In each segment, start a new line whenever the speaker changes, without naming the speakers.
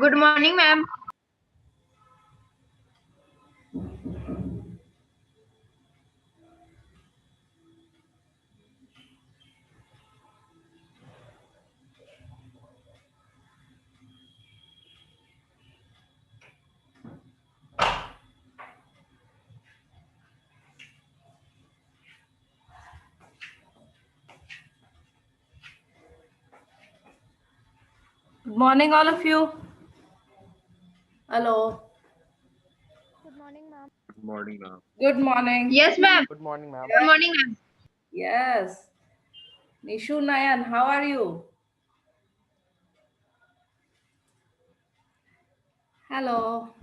Good morning, ma'am.
Good morning, all of you. Hello.
Good morning, ma'am.
Good morning, ma'am.
Good morning.
Yes, ma'am.
Good morning, ma'am.
Good
Yes.
morning, ma'am.
Yes. Nishu Nayan, how are you? Hello.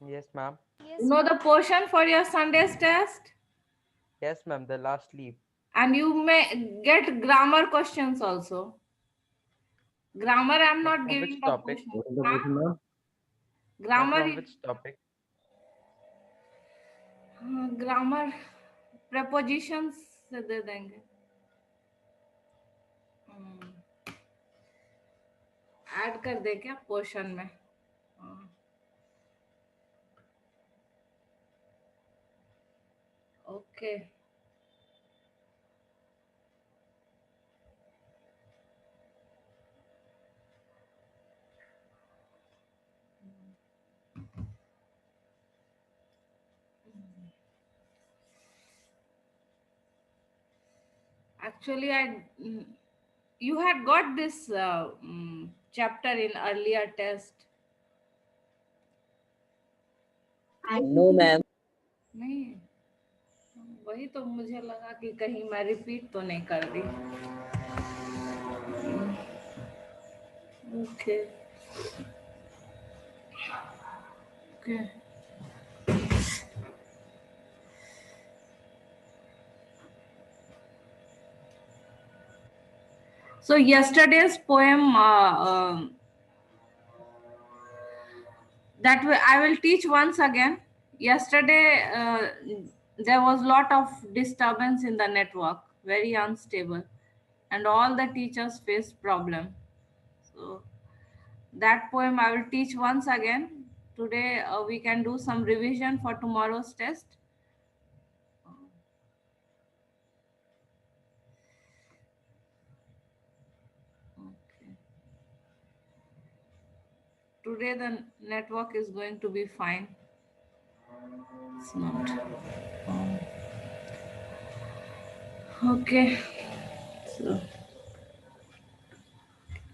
Yes, ma'am.
You know the portion for your Sunday's test?
Yes, ma'am. The last leave.
And you may get grammar questions also. Grammar, I'm not
From
giving
which
the
topic?
portion.
What is the
Huh?
question, ma'am?
Ma'am,
Grammar,
from which topic?
grammar, prepositions से दे देंगे. Add कर दे क्या portion में? Okay. Actually, you had got this chapter in earlier test.
No, ma'am.
नहीं, वही तो मुझे लगा कि कहीं मैं रिपीट तो नहीं कर दी. Okay. Okay. So yesterday's poem that I will teach once again. Yesterday there was lot of disturbance in the network, very unstable, and all the teachers faced problem. So that poem I will teach once again. Today we can do some revision for tomorrow's test. Okay. Today the network is going to be fine. It's not. Okay. So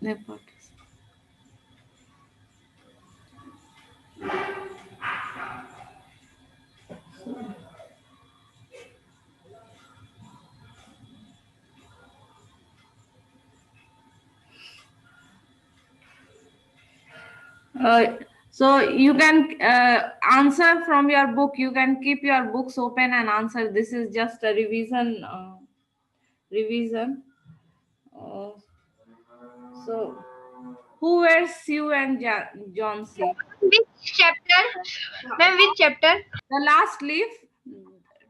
network. So you can answer from your book. You can keep your books open and answer. This is just a revision. Revision. Uh, so who were Sue and John C?
Which chapter? Ma'am, which chapter?
The last leaf.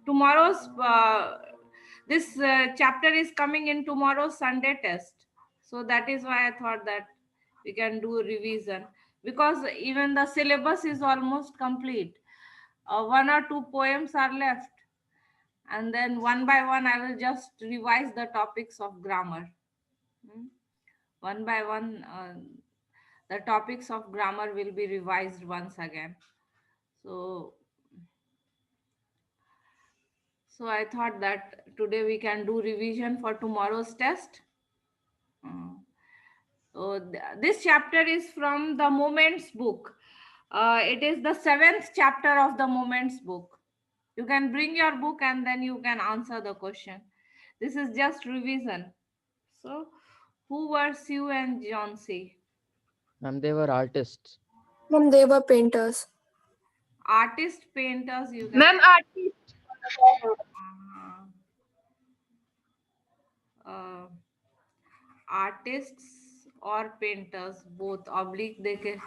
Tomorrow's this chapter is coming in tomorrow's Sunday test. So that is why I thought that we can do a revision, because even the syllabus is almost complete. One or two poems are left, and then one by one I will just revise the topics of grammar. Hmm? One by one the topics of grammar will be revised once again. So I thought that today we can do revision for tomorrow's test. So this chapter is from the Moments book. It is the 7th chapter of the Moments book. You can bring your book and then you can answer the question. This is just revision. So, who were Sue and John C?
Ma'am, they were artists.
Ma'am, they were painters.
Artist, painters, you can.
Ma'am, artist.
Uh, artists or painters, both. Oblique देखे.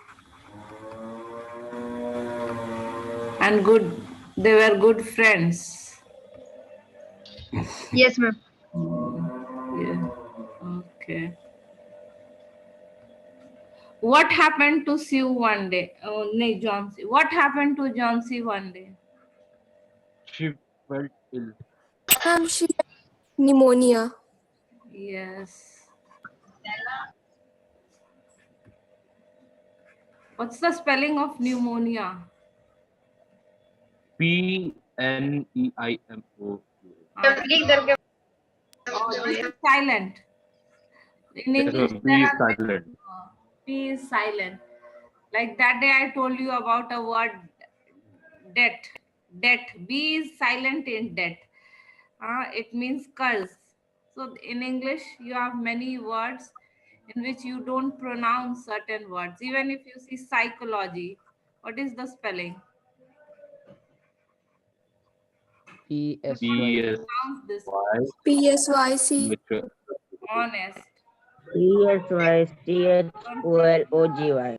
And good, they were good friends.
Yes, ma'am.
Yeah. Okay. What happened to Sue one day? Oh, no, John C. What happened to John C. one day?
She felt ill.
Ma'am, she had pneumonia.
Yes. What's the spelling of pneumonia?
PNEIMO.
Ah, oh, this is silent. In
Yes,
English,
ma'am.
there
P is
are
silent.
P is silent. Like that day I told you about a word debt. Debt. B is silent in debt. It means curse. So in English, you have many words in which you don't pronounce certain words. Even if you see psychology, what is the spelling?
PSY.
PSY.
Pronounce this.
PSYC.
Honest.
PSYCHOLOGY.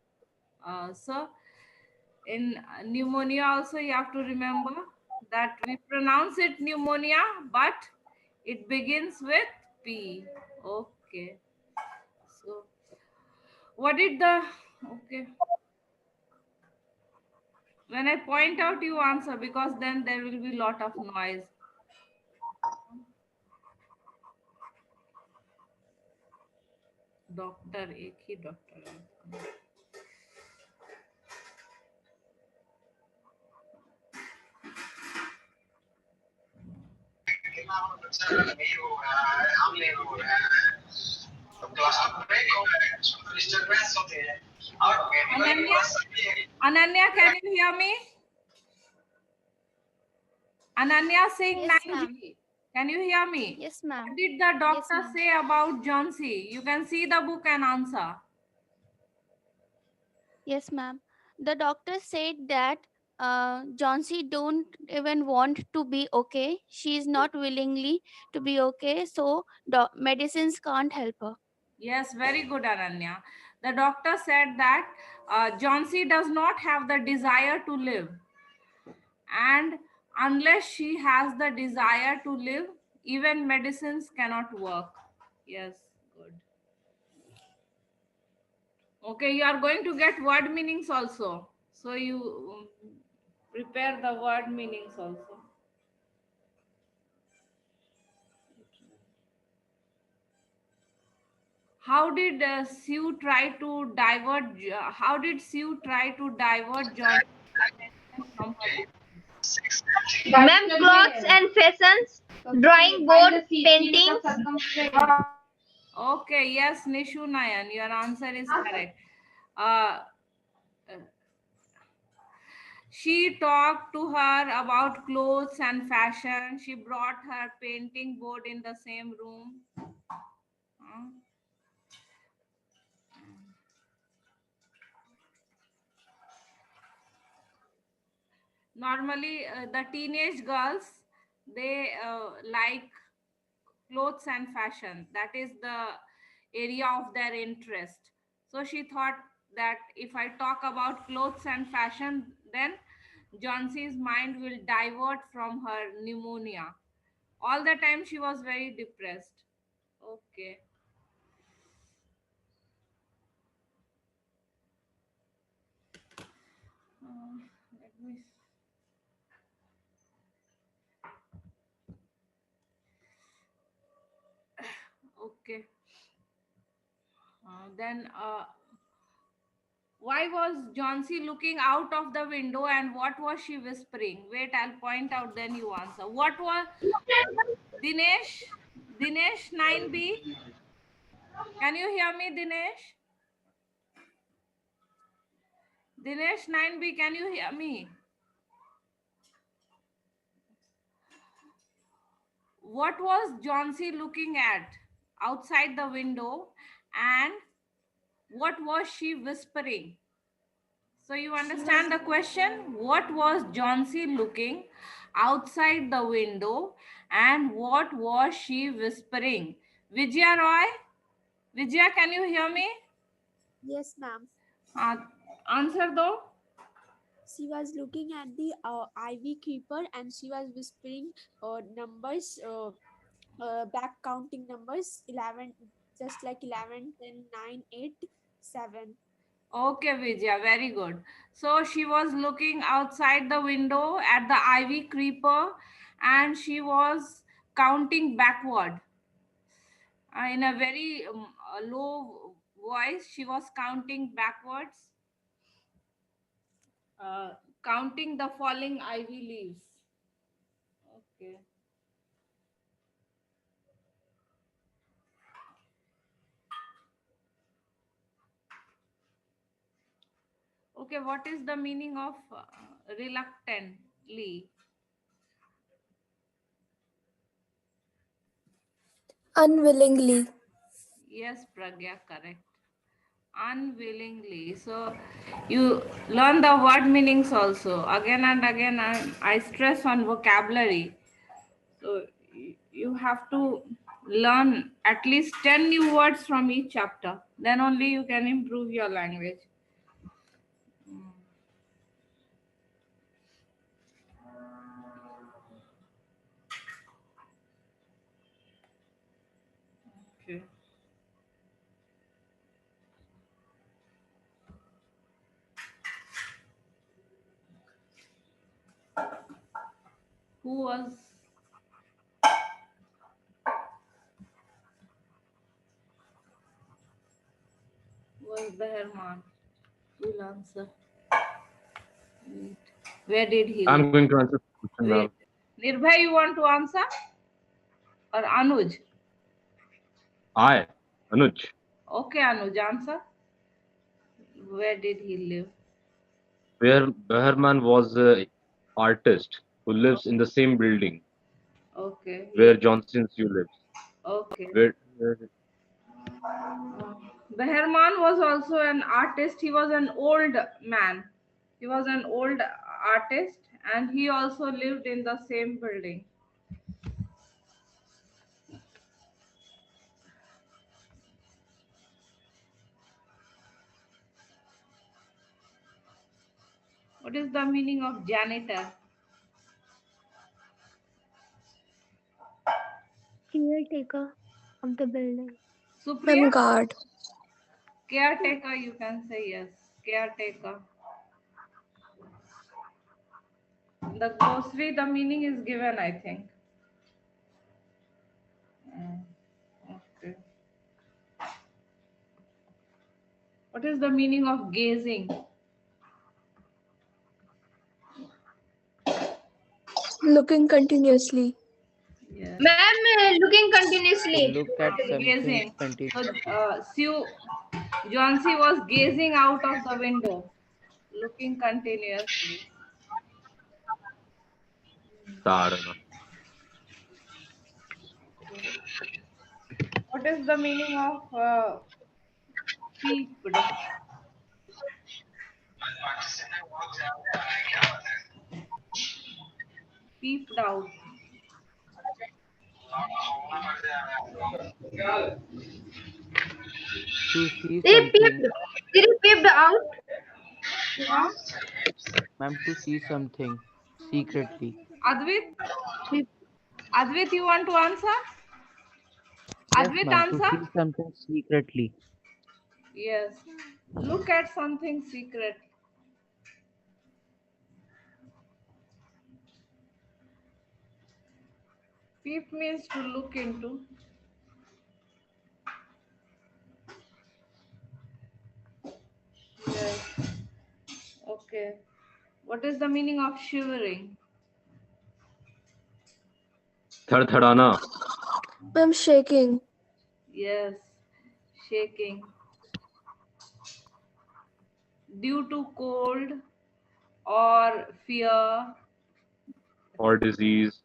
So in pneumonia also you have to remember that we pronounce it pneumonia, but it begins with P. Okay. So what did the okay? When I point out, you answer because then there will be lot of noise. Doctor एक ही doctor है Ananya, Ananya, can you hear me? Ananya Singh
Yes,
9G.
ma'am.
Can you hear me?
Yes, ma'am.
What did the doctor
ma'am.
say about John C? You can see the book and answer.
Yes, ma'am. The doctor said that Johnsy don't even want to be okay. She is not willingly to be okay, so medicines can't help her.
Yes, very good, Ananya. The doctor said that John C does not have the desire to live. And unless she has the desire to live, even medicines cannot work. Yes, good. Okay, you are going to get word meanings also. So you prepare the word meanings also. How did Sue try to divert? How did Sue try to divert John from her?
Ma'am, clothes and fashions, drawing board, paintings.
Okay, yes, Nishu Nayan, your answer is correct. Uh, She talked to her about clothes and fashion. She brought her painting board in the same room. Uh, Normally, the teenage girls, they like clothes and fashion. That is the area of their interest. So she thought that if I talk about clothes and fashion, then Johnson's mind will divert from her pneumonia. All the time she was very depressed. Okay. Let me. Okay. Then, why was Johnsy looking out of the window and what was she whispering? Wait, I'll point out, then you answer. What was Dinesh? Dinesh 9B? Can you hear me, Dinesh? Dinesh 9B, can you hear me? What was Johnsy looking at outside the window and what was she whispering? So you understand the question? What was Johnsy looking outside the window and what was she whispering? Vijaya Roy? Vijaya, can you hear me?
Yes, ma'am.
Answer though.
She was looking at the ivy creeper and she was whispering numbers, back counting numbers 11, just like 11, 10, 9, 8, 7.
Okay, Vijaya, very good. So she was looking outside the window at the ivy creeper and she was counting backward. In a very low voice, she was counting backwards, uh, counting the falling ivy leaves. Okay. Okay, what is the meaning of reluctantly?
Unwillingly.
Yes, Pragya, correct. Unwillingly. So you learn the word meanings also. Again and again, I stress on vocabulary. So you have to learn at least 10 new words from each chapter. Then only you can improve your language. Okay. Who was the Herman? Will answer. Wait. Where did he live?
I'm going to answer the question, ma'am.
Wait. Nirbhay, you want to answer? Or Anuj?
Anuj.
Okay, Anuj, answer. Where did he live?
Where Behrman was an artist who lives in the same building
Okay.
where Johnson Sioux lives.
Okay.
Where
Behrman was also an artist. He was an old man. He was an old artist and he also lived in the same building. What is the meaning of janitor?
Caretaker of the building.
Supriya?
Guard.
Caretaker, you can say yes. Caretaker. The glossary, the meaning is given, I think. Okay. What is the meaning of gazing?
Looking continuously.
Yes.
Ma'am, looking
To
continuously.
look at something
Gazing. So,
continuously.
Johnsy was gazing out of the window, looking continuously.
Tarana.
What is the meaning of peeped? Peeped out.
To see
He
something,
peeped. Did he peeped out?
Huh?
ma'am, to see something secretly.
Advait? Advait, you want to answer?
Yes,
Advait,
ma'am, to
answer?
see something secretly.
Yes. Look at something secret. Peep means to look into. Yes. Okay. What is the meaning of shivering?
Thadana.
I'm shaking.
Yes. Shaking. Due to cold or fear,
Or disease.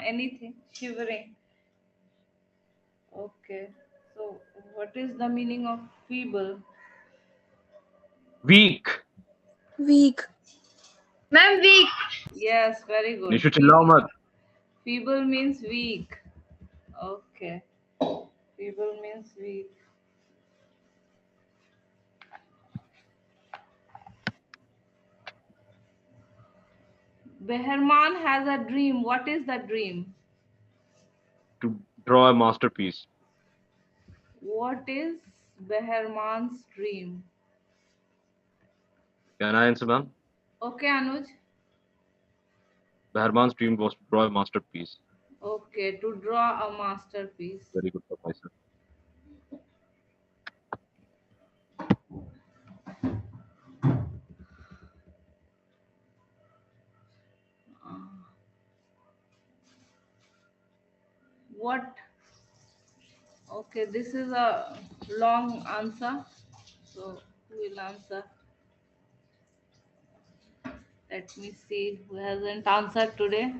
anything. Shivering. Okay. So, what is the meaning of feeble?
Weak.
Weak.
Ma'am, weak.
Yes, very good.
Nishu chillao mat.
Feeble means weak. Okay. Feeble means weak. Behrman has a dream. What is the dream?
To draw a masterpiece.
What is Behrman's dream?
Can I answer, ma'am?
Okay, Anuj.
Behrman's dream was to draw a masterpiece.
Okay, to draw a masterpiece.
Very good for myself.
What? Okay, this is a long answer. So who will answer? Let me see who hasn't answered today.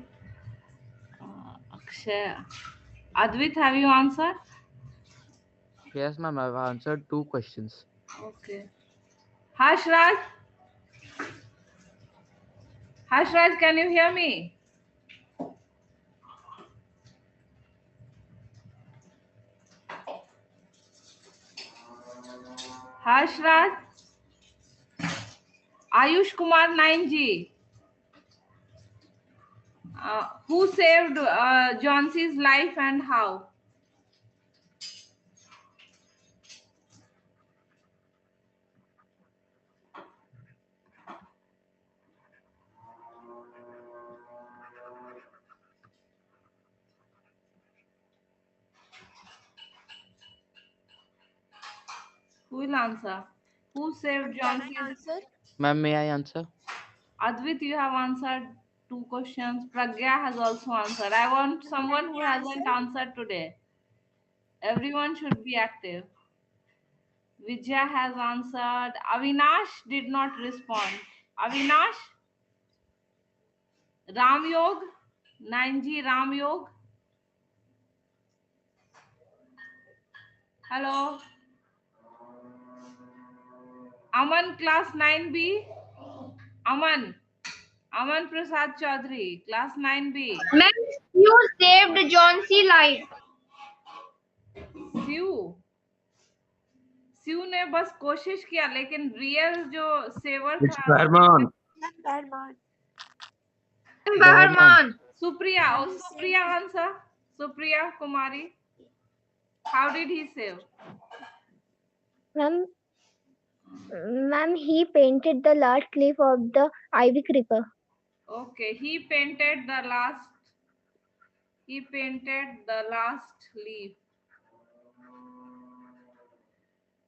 Akshay. Advait, have you answered?
Yes, ma'am. I've answered 2 questions.
Okay. Hashraj? Hashraj, can you hear me? Hashraj? Ayush Kumar 9G. Who saved Johnson's life and how? Who will answer? Who saved Johnson's?
Ma'am, may I answer?
Advait, you have answered 2 questions. Pragya has also answered. I want someone who hasn't answered today. Everyone should be active. Vijay has answered. Avinash did not respond. Avinash? Ram Yog? 9G Ram Yog? Hello? Aman class 9B? Aman Prasad Chaudhary, class 9B.
Ma'am, you saved John C. life.
स्यू ने बस कोशिश किया लेकिन real जो saver
It's
था
Behrman.
Behrman.
Supriya Supriya answer Supriya Kumari how did he save?
Ma'am, he painted the last leaf of the ivy creeper.
Okay, he painted the last leaf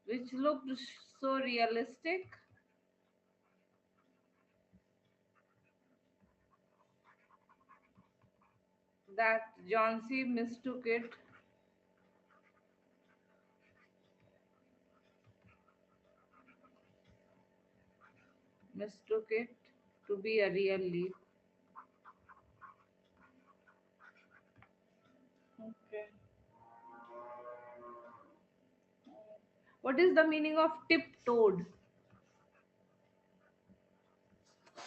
which looked so realistic. That John C. mistook it. To be a real leaf. Okay. What is the meaning of tiptoed?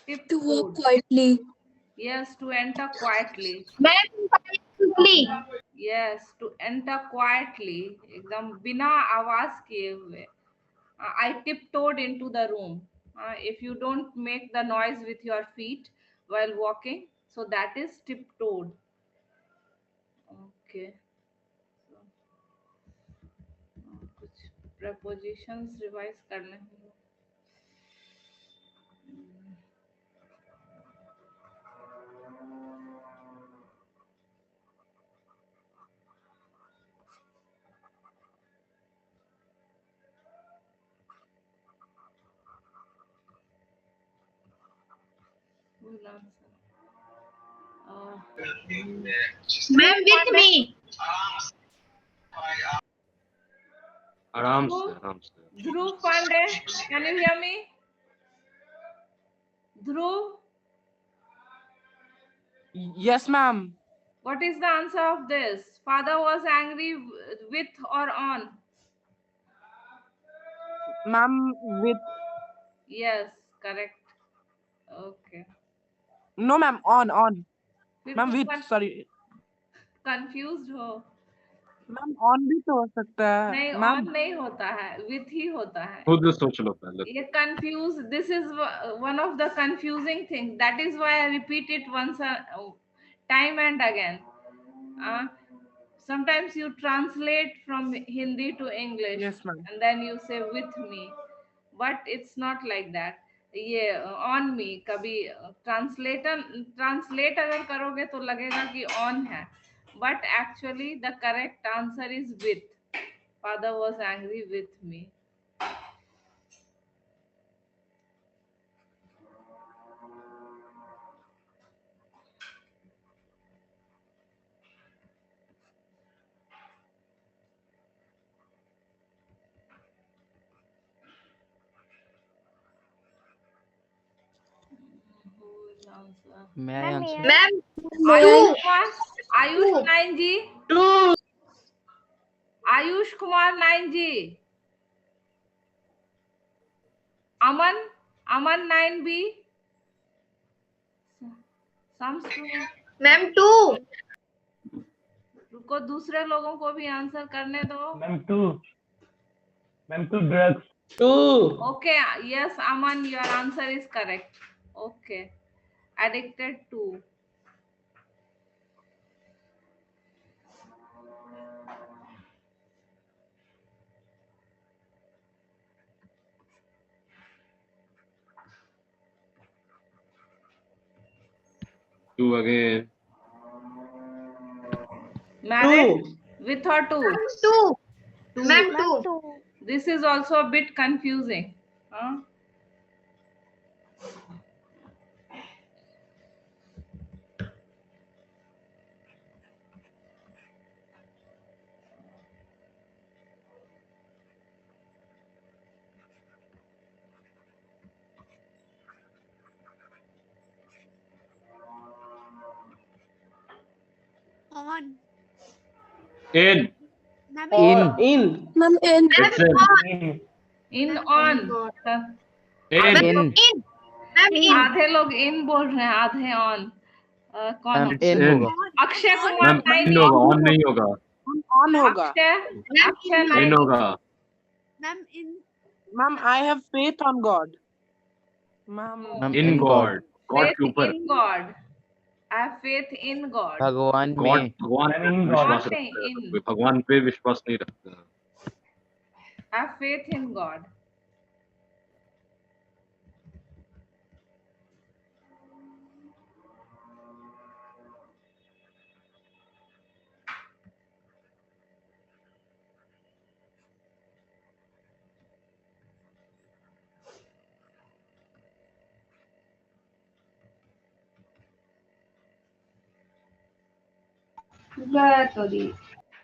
To walk quietly.
Yes, to enter quietly.
Ma'am, quietly.
Yes, to enter quietly. एकदम बिना आवाज किए हुए. I tiptoed into the room. If you don't make the noise with your feet while walking, so that is tiptoed. Okay. So, कुछ prepositions revise करने हैं. Who will answer?
Ma'am, with me.
Aram se.
Dhruv Pandey, can you hear me? Dhruv,
Yes, ma'am.
what is the answer of this? Father was angry with or on?
Ma'am, with
Yes, correct. Okay.
no, ma'am, on.
फिर
Ma'am,
तुम
with sorry.
confused हो.
Ma'am on भी तो हो सकता
नहीं,
है ma'am.
on नहीं होता है, with ही होता है.
खुद सोच लो पहले.
ये confuse. This is one of the confusing things. That is why I repeat it once time and again. Sometimes you translate from Hindi to English.
Yes, ma'am.
And then you say with me, but it's not like that. ये on me, कभी translate अगर करोगे तो लगेगा कि on है, but actually the correct answer is with. Father was angry with me.
May I answer?
Ma'am,
Ayush Kumar, Ayush 9G, Ayush Kumar 9G, Aman, Aman 9B,
ma'am 2.
रुको दूसरे लोगों को भी आंसर करने दो.
Ma'am two drugs.
Okay, yes, Aman, your answer is correct. Okay, addicted to.
Two again.
Married with or to?
2. Ma'am 2.
This is also a bit confusing. Huh?
On.
In.
Ma'am,
In.
Ma'am, in.
It's
In on.
in.
In.
Ma'am in.
आधे लोग in बोल रहे हैं, आधे on. कौन
Ma'am,
है?
in
In.
होगा.
Akshay Kumar
ma'am
9
in होगा, on नहीं होगा.
On होगा.
अक्षय
In
9.
होगा.
ma'am, in.
Ma'am, I have faith on God. Ma'am,
Ma'am,
In God. God
Faith
के ऊपर.
in God. I have faith in God.
भगवान
God
में.
भगवान पे
In
विश्वास
God
रखता
नहीं,
है.
in.
कोई भगवान पे विश्वास नहीं रखता.
I have faith in God.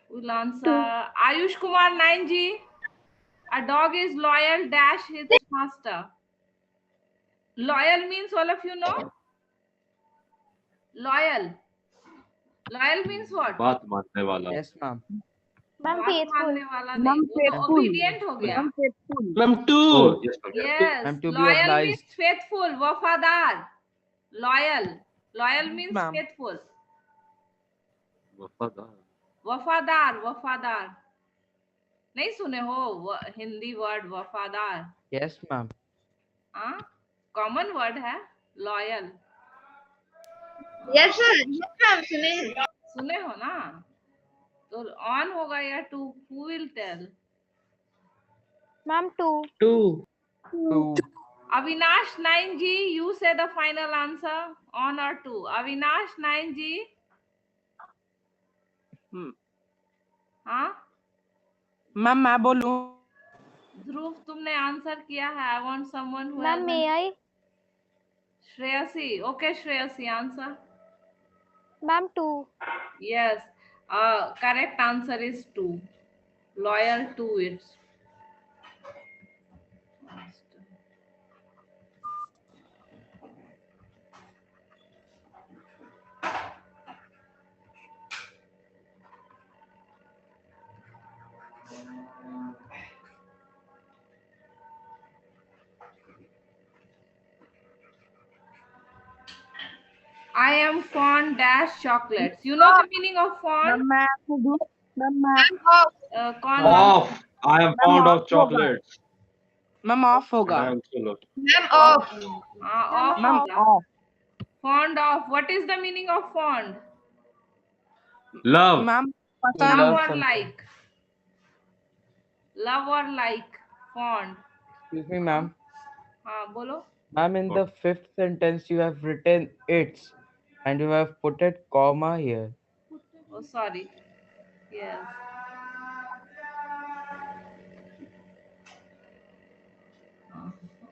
Will answer. Ayush Kumar 9G. A dog is loyal dash his master. Loyal means all of you know? Loyal. Loyal means what?
बात मानने वाला.
Yes, ma'am.
Ma'am,
बात
faithful.
मानने वाला
Ma'am,
नहीं, वो तो
faithful.
obedient हो गया.
Ma'am, faithful.
Ma'am two.
Oh, yes, ma'am.
Yes.
Ma'am, to be
Loyal
obliged.
means faithful, वफादार. Loyal. Loyal means
Ma'am.
faithful.
वफादार.
वफादार, वफादार. नहीं सुने हो हिंदी वर्ड वफादार?
Yes, ma'am.
हाँ, कॉमन वर्ड है loyal.
Yes sir. Yes ma'am. सुने.
सुने हो ना? तो ऑन होगा या two? Who will tell?
Ma'am 2.
Two.
Avinash 9G, you say the final answer. On or two? Avinash 9G. हाँ,
Ma'am, मैं बोलूं?
ध्रुव तुमने आंसर किया है. I want someone who
Ma'am, may I?
Shreyasi. Okay, Shreyasi, answer.
Ma'am 2.
Yes. Correct answer is 2. Loyal to it. I am fond dash chocolates. You know the meaning of fond?
Ma'am, मैं आपको दूं? Ma'am, मैं
कौन?
Off. I am fond of
off
chocolates.
Ma'am, off होगा.
I also love.
Ma'am off.
Off
Ma'am,
होगा.
off.
Fond of. What is the meaning of fond?
Love.
Ma'am,
Love
पसंद.
love
or
something.
like? Love or like? Fond.
Excuse me, ma'am.
हाँ बोलो.
Ma'am, in the fifth sentence you have written its and you have put a comma here.
Oh, sorry. Yes.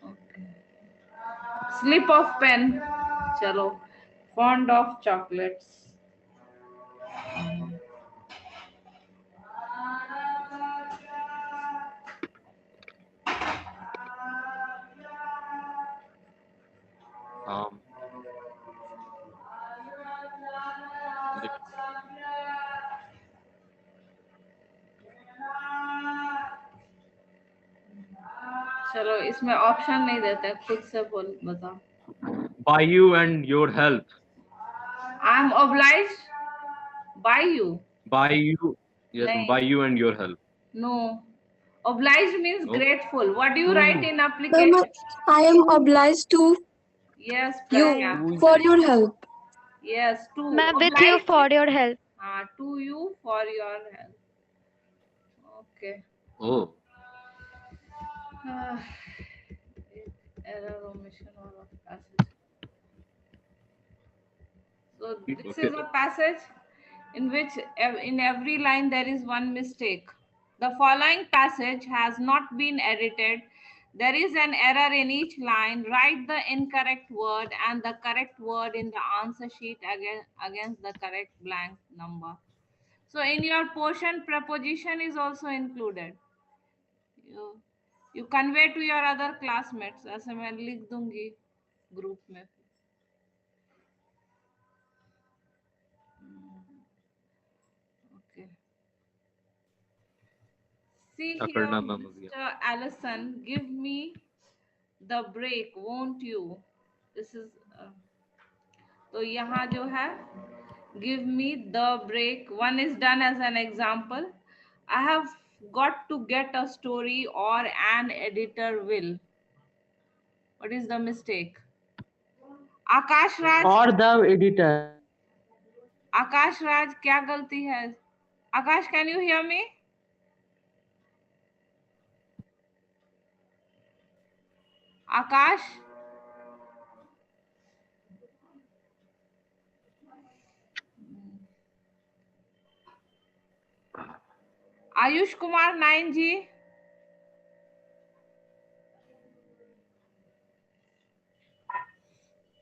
Okay. Slip of pen. Chalo. Fond of chocolates.
Um, the-
चलो इसमें option नहीं देते, खुद से बोल बताओ.
by you and your help.
I am obliged by you.
By you, yes,
नहीं.
by you and your help.
No. Obliged means
No.
grateful. What do you write in
Ma'am,
application?
I am obliged to
Yes,
you
Pragya.
for your help.
Yes, to.
Ma'am, with you
Obliged
for your help.
to you for your help. Okay.
Oh,
Error, omission, or of passage. So this
okay.
is a passage in which in every line there is one mistake. The following passage has not been edited. There is an error in each line. Write the incorrect word and the correct word in the answer sheet against the correct blank number. So in your portion, preposition is also included. You convey to your other classmates. ऐसे मैं लिख दूंगी group में. Okay. See here,
Akarna ma'am हो गया.
Mr. Allison, give me the break, won't you? This is तो यहाँ जो है give me the break. One is done as an example. I have got to get a story or an editor will. What is the mistake? Akash Raj.
Or the editor.
Akash Raj क्या गलती है? Aakash, can you hear me? Aakash, Ayush Kumar 9G,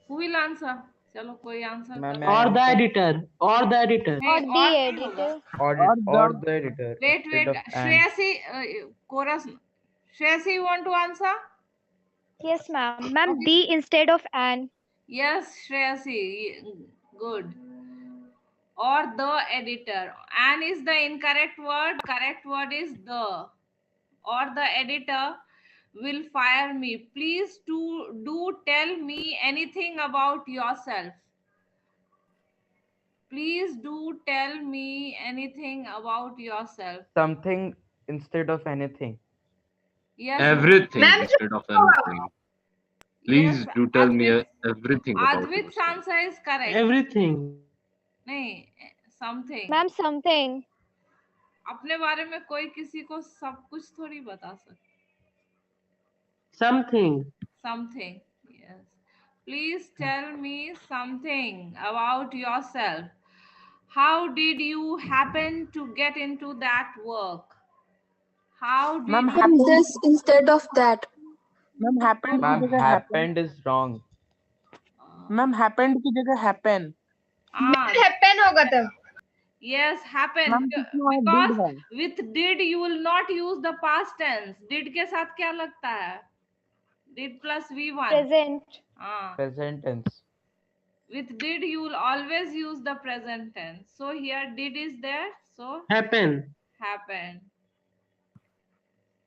who will answer? चलो कोई answer.
Or the editor. Or the editor.
Or the editor.
Or the editor.
Wait.
instead of and.
Shreyasi, chorus. Shreyasi, you want to answer?
Yes, ma'am. Ma'am, the instead of an.
Yes, Shreyasi, good. Or the editor. An is the incorrect word. Correct word is the. Or the editor will fire me. Please do tell me anything about yourself. Please do tell me anything about yourself.
Something instead of anything.
Yes.
Everything
Ma'am,
instead of anything. Please
Yes,
do tell me
Advait-
everything about
Advit's
yourself.
answer is correct.
Everything.
नहीं, something.
Ma'am, something.
अपने बारे में कोई किसी को सब कुछ थोड़ी बता सकता.
Something.
Something. Yes. Please tell me something about yourself. How did you happen to get into that work? How did
Ma'am,
Ma'am, this instead of that.
Ma'am, happened
Ma'am,
की जगह happen.
happened is wrong.
Ma'am, happened की जगह happen.
Happen होगा तब.
Yes, happen.
Ma'am, कितना
Because
did है.
with did you will not use the past tense. Did के साथ क्या लगता है? Did plus V1.
Present.
Present tense.
With did you will always use the present tense. So here did is there. So
Happen.
happened.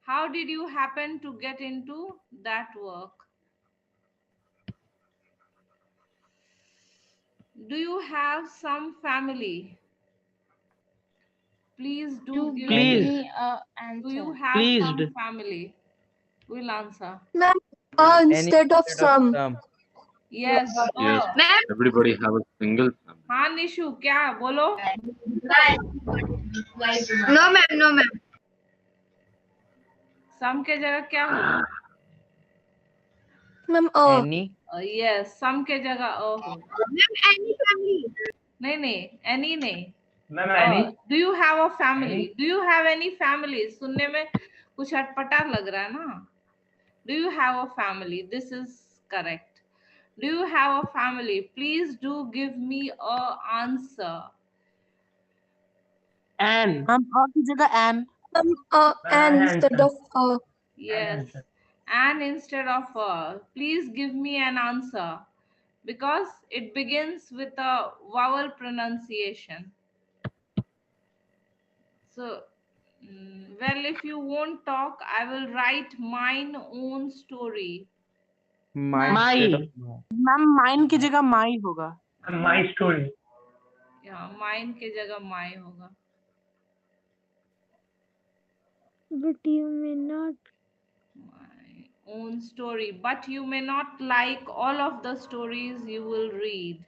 How did you happen to get into that work? Do you have some family? Please do give
Please.
me an answer. Do you have
Pleased.
some family? Will answer.
Ma'am,
Any
instead of some.
Yes.
Yes.
Ma'am,
Everybody have a single family.
हाँ निशु क्या बोलो?
No ma'am, no ma'am.
Some के जगह क्या होगा?
Ma'am,
Any?
Yes, some के जगह अ हो.
Ma'am, any family.
नहीं, any नहीं.
Ma'am, any?
Do you have a family? Do you have any family? सुनने में कुछ अटपटा लग रहा है ना? Do you have a family? This is correct. Do you have a family? Please do give me a answer.
An. Ma'am, की जगह an.
Ma'am, and instead of
Yes, and instead of please give me an answer because it begins with a vowel pronunciation. So, well, if you won't talk, I will write mine own story.
My. instead of my.
Ma'am, mine की जगह my होगा.
My story.
Yeah, mine के जगह my होगा.
But you may not.
My own story, but you may not like all of the stories you will read.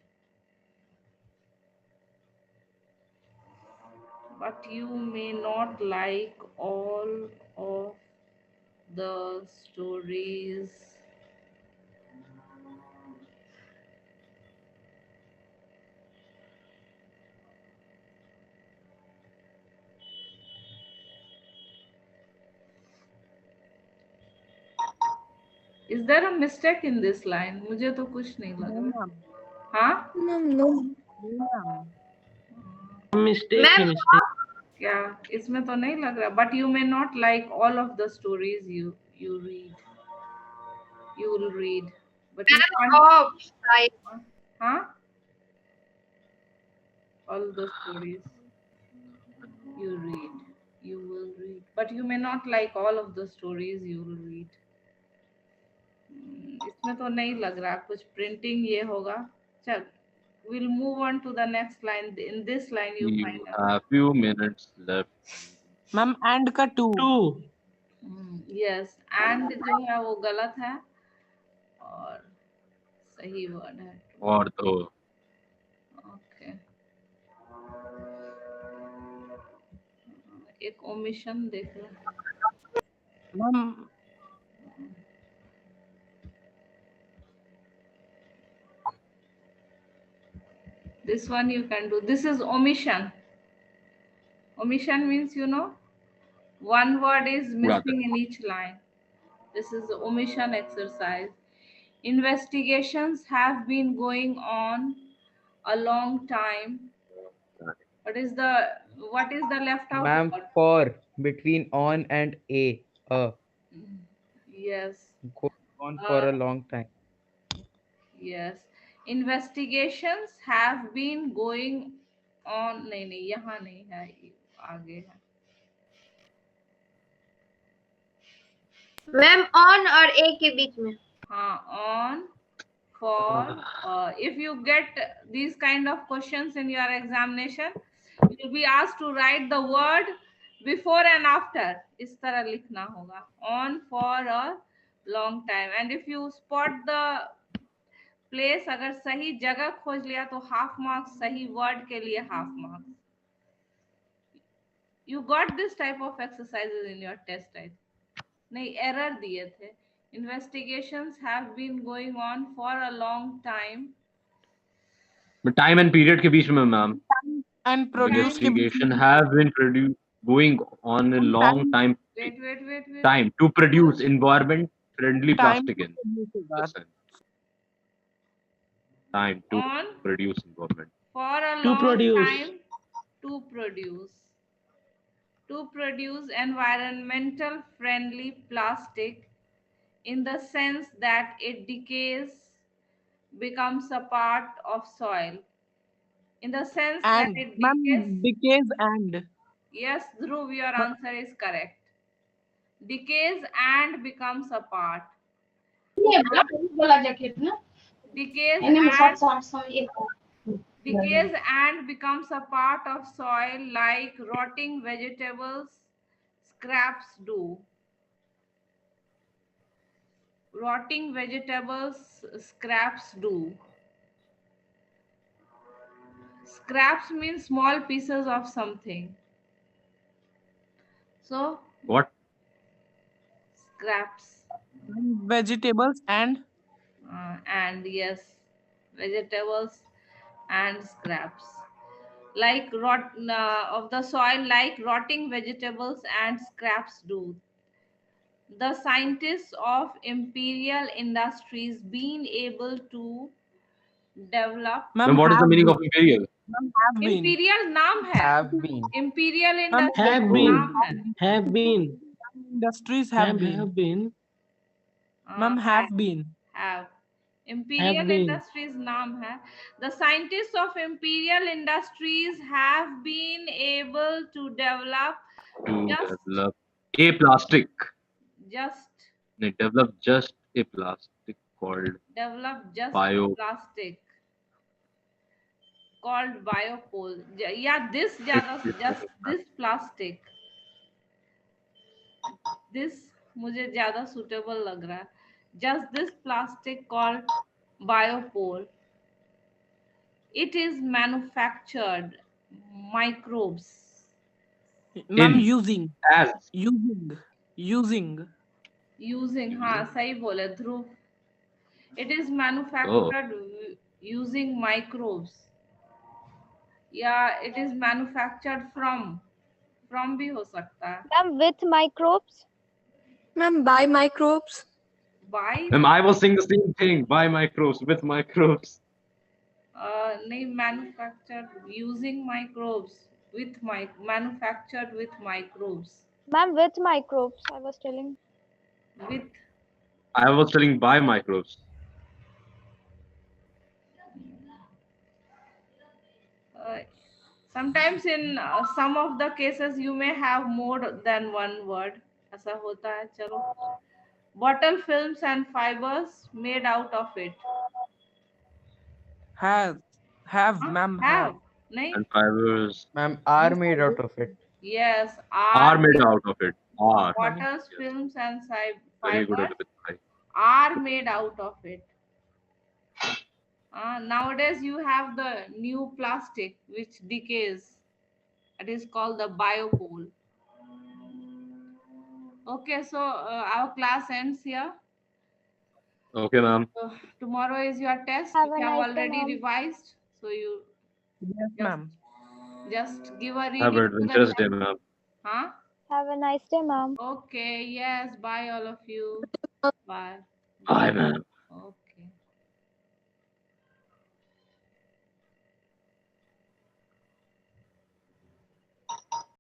But you may not like all of the stories. Is there a mistake in this line? मुझे तो कुछ नहीं लग रहा. हाँ?
no.
Mistake
Ma'am,
है, mistake.
क्या इसमें तो नहीं लग रहा. But you may not like all of the stories you read. You will read. But you can't.
off.
Huh? All the stories you read. You will read. But you may not like all of the stories you will read. इसमें तो नहीं लग रहा कुछ printing ये होगा. चल, we'll move on to the next line. In this line you
You
find out.
have few minutes left.
Ma'am, and का two.
Yes, and जो है वो गलत है और सही वर्ड है.
Or the
Okay. एक omission देख लो.
Ma'am,
This one you can do. This is omission. Omission means, you know, one word is missing in each line. This is the omission exercise. Investigations have been going on a long time. What is the left out
Ma'am,
word?
for between on and a.
Yes.
Go on for a long time.
Yes. Investigations have been going on. नहीं यहाँ नहीं है, आगे है.
Ma'am on और a के बीच में.
हाँ, on, for. If you get these kind of questions in your examination, you will be asked to write the word before and after. इस तरह लिखना होगा. On, for a long time. And if you spot the place, अगर सही जगह खोज लिया तो half marks, सही word के लिए half marks. You got this type of exercises in your test, right? नहीं, error दिए थे. Investigations have been going on for a long time.
but time and period के बीच में ma'am.
and produce के बीच
Investigation have been going on a long time.
Wait.
Time to produce environment friendly
Time
plastic
to
in.
produce होगा.
Listen. Time to
On
produce environment.
for a
To
long
produce.
time to produce environmental friendly plastic in the sense that it decays, becomes a part of soil. In the sense
And
that it
ma'am,
decays.
decays and.
Yes, Dhruv, your answer is correct. Decays and becomes a part. Decays and becomes a part of soil like rotting vegetables scraps do. Rotting vegetables scraps do. Scraps means small pieces of something. So
What?
scraps.
Vegetables and
And yes, vegetables and scraps like of the soil, like rotting vegetables and scraps do. The scientists of Imperial Industries being able to develop
Ma'am,
What is the
have
meaning
been.
of imperial?
Ma'am, have been.
Imperial नाम है,
Have been.
Imperial
Ma'am,
Industries
Have
Oh.
been.
नाम है.
Have been.
Industries have
Ma'am,
been.
have been.
Ma'am, have been.
have. Imperial
Have been.
Industries नाम है. The scientists of Imperial Industries have been able to develop
To
just
develop a plastic.
just
They developed just a plastic called bio.
plastic called biopole. Yeah, this just this plastic. This मुझे ज्यादा suitable लग रहा है. Just this plastic called biopole. It is manufactured microbes.
Ma'am,
In.
using.
As.
Using हाँ सही बोले ध्रुव. It is manufactured using microbes. Yeah, it is manufactured from भी हो सकता है.
Ma'am, with microbes?
Ma'am, by microbes.
By
Ma'am, I was saying the same thing. By microbes, with microbes.
नहीं, manufactured using microbes with manufactured with microbes.
Ma'am, with microbes, I was telling.
With
I was telling by microbes.
sometimes in some of the cases you may have more than one word. ऐसा होता है. चलो. Bottle films and fibers made out of it.
Have, ma'am, have.
नहीं.
And fibers
Ma'am, are made out of it.
Yes,
are made out of it. Are.
Bottles, films and
Very good,
fibers
Elizabeth.
are made out of it. Nowadays you have the new plastic which decays. It is called the biopole. Okay, so our class ends here.
Okay, ma'am.
So tomorrow is your test.
Have
You
a
have
nice day,
already
ma'am.
revised, so you
Yes, ma'am.
just give a reading.
Have an
to the
adventurous
test.
day, ma'am.
Huh?
Have a nice day, ma'am.
Okay. Yes. Bye, all of you. Bye.
Bye, ma'am.